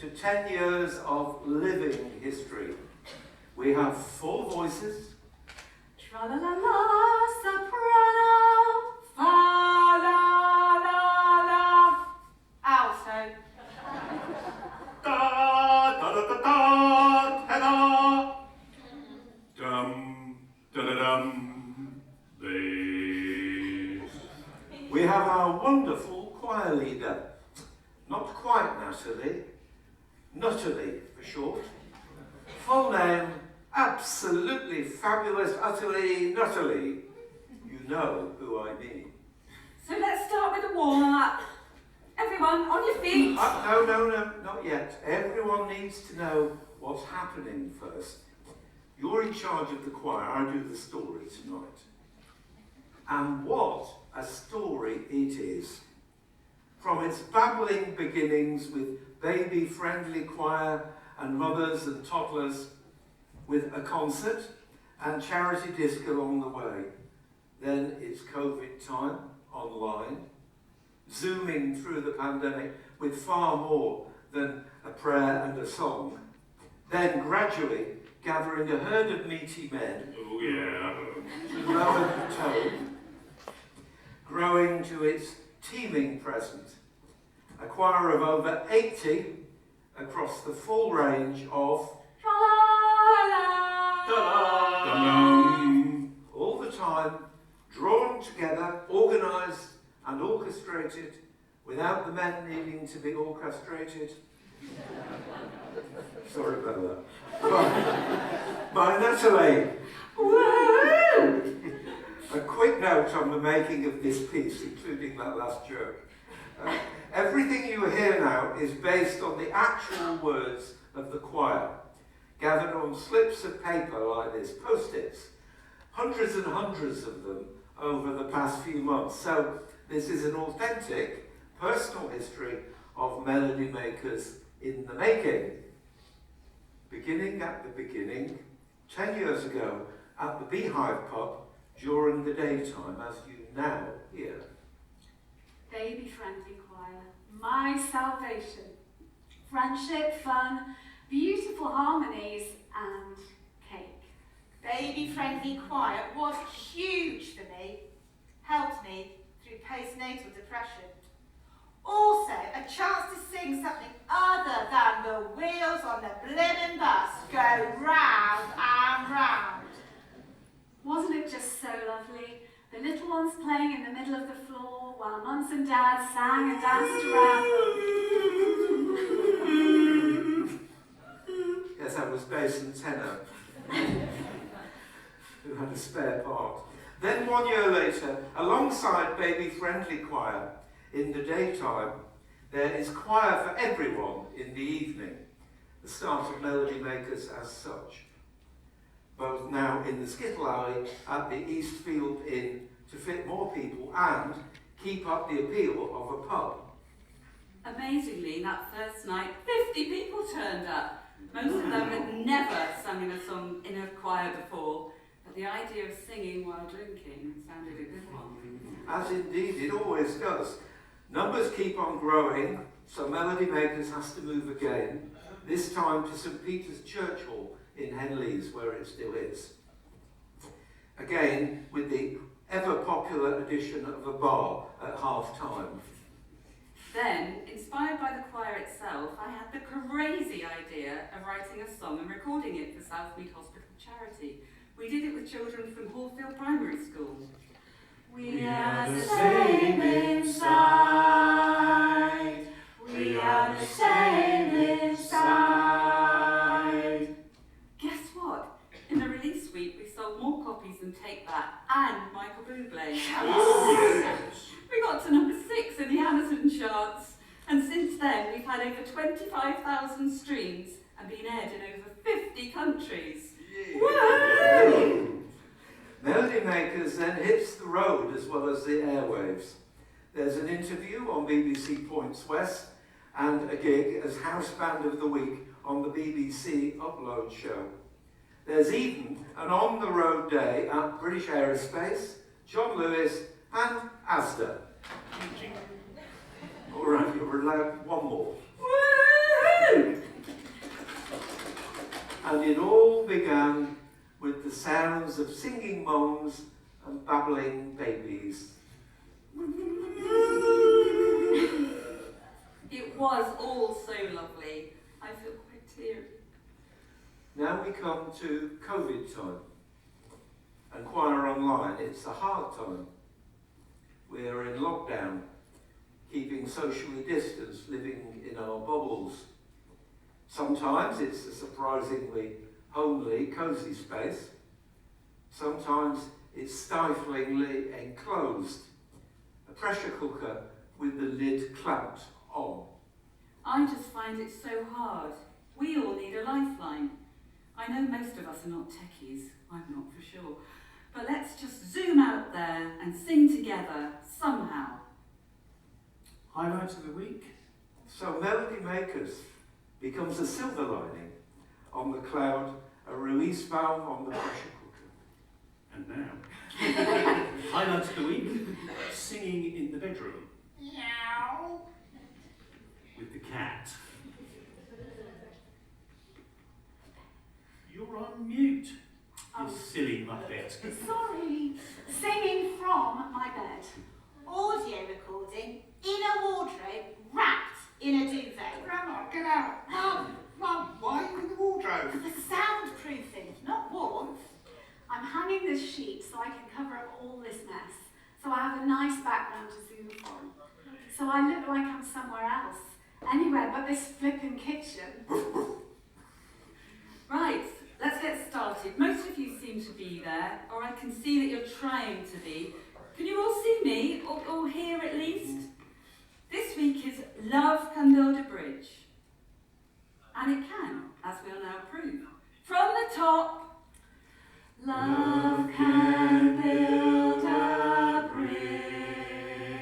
to 10 years of living history. We have 4 voices. Tra-la-la-la, soprano, fa-la-la-la, alto. Da-da-da-da, tenor. Dum, da-da-dum, bass. We have our wonderful choir leader. Not quite Natalie, Nutterly for short. Full name, absolutely fabulous, utterly Nutterly. You know who I mean. So let's start with a warm-up. Everyone, on your feet. No, not yet. Everyone needs to know what's happening first. You're in charge of the choir, I do the story tonight. And what a story it is. From its babbling beginnings with baby-friendly choir and mothers and toddlers, with a concert and charity disc along the way. Then it's COVID time, online, zooming through the pandemic with far more than a prayer and a song. Then gradually gathering a herd of meaty men to lower the tone, growing to its teeming present. A choir of over 80 across the full range of all the time, drawn together, organised and orchestrated, without the men needing to be orchestrated. Sorry about that. By Natalie. Woo! A quick note on the making of this piece, including that last joke. Everything you hear now is based on the actual words of the choir, gathered on slips of paper like this, post-its, hundreds and hundreds of them over the past few months. So this is an authentic, personal history of melody makers in the making. Beginning at the beginning, 10 years ago, at the Beehive pub, during the daytime, as you now hear. Baby-friendly choir, my salvation. Friendship, fun, beautiful harmonies, and cake. Baby-friendly choir was huge for me. Helped me through postnatal depression. Also, a chance to sing something other than the wheels on the blimmin' bus go round and round. Wasn't it just so lovely? The little ones playing in the middle of the floor while mums and dads sang and danced around them. Yes, that was bass and tenor, who had a spare part. Then 1 year later, alongside baby-friendly choir in the daytime, there is choir for everyone in the evening, the start of Melody Makers as such. Both now in the Skittle Alley at the Eastfield Inn to fit more people and keep up the appeal of a pub. Amazingly, that first night, 50 people turned up. Most of them had never sung in a song in a choir before, but the idea of singing while drinking sounded a good one. As indeed it always does. Numbers keep on growing, so Melody Makers has to move again, this time to St Peter's Church Hall in Henleys, where it still is. Again, with the ever-popular addition of a bar at half-time. Then, inspired by the choir itself, I had the crazy idea of writing a song and recording it for Southmead Hospital charity. We did it with children from Hallfield Primary School. We are the same inside. We are the same inside. Guess what? In the release week, we sold more copies than Take That and Michael Bublé. We got to number 6 in the Amazon charts, and since then we've had over 25,000 streams and been aired in over 50 countries. Woo! Melody Makers then hits the road as well as the airwaves. There's an interview on BBC Points West and a gig as House Band of the Week on the BBC Upload show. There's even an on-the-road day at British Aerospace, John Lewis and Asda. All right, you're allowed one more. Woo! began with the sounds of singing moms and babbling babies. It was all so lovely. I feel quite teary. Now we come to COVID time. And choir online, it's a hard time. We're in lockdown, keeping socially distanced, living in our bubbles. Sometimes it's a surprisingly homely, cosy space. Sometimes it's stiflingly enclosed. A pressure cooker with the lid clamped on. I just find it so hard. We all need a lifeline. I know most of us are not techies, I'm not for sure. But let's just zoom out there and sing together somehow. Highlight of the week. So Melody Makers becomes a silver lining on the cloud, a release valve on the pressure cooker. And now, highlight of the week, singing in the bedroom. Meow. With the cat. You're on mute, you silly muppet. Sorry. Singing from my bed. Audio recording in a wardrobe wrapped in a duvet. Grandma, get out! Mum, why are you in the wardrobe? For soundproofing, not warmth. I'm hanging this sheet so I can cover up all this mess. So I have a nice background to zoom from. So I look like I'm somewhere else. Anywhere but this flipping kitchen. Right, let's get started. Most of you seem to be there, or I can see that you're trying to be. Can you all see me, or hear at least? This week is Love Can Build a Bridge. And it can, as we'll now prove. From the top. Love can build a bridge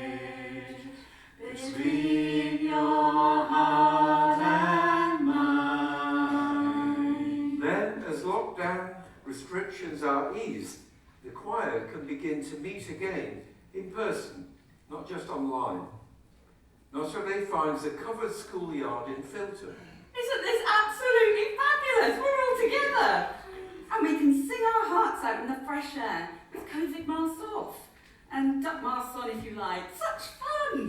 between your heart and mine. Then, as lockdown restrictions are eased, the choir can begin to meet again in person, not just online. Notre finds a covered schoolyard in Filton. Isn't this absolutely fabulous? We're all together. And we can sing our hearts out in the fresh air with COVID masks off. And duck masks on if you like. Such fun!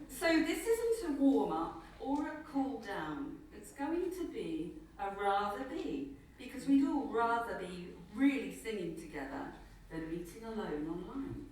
So this isn't a warm-up or a cool-down. It's going to be a rather be. Because we'd all rather be really singing together than meeting alone online.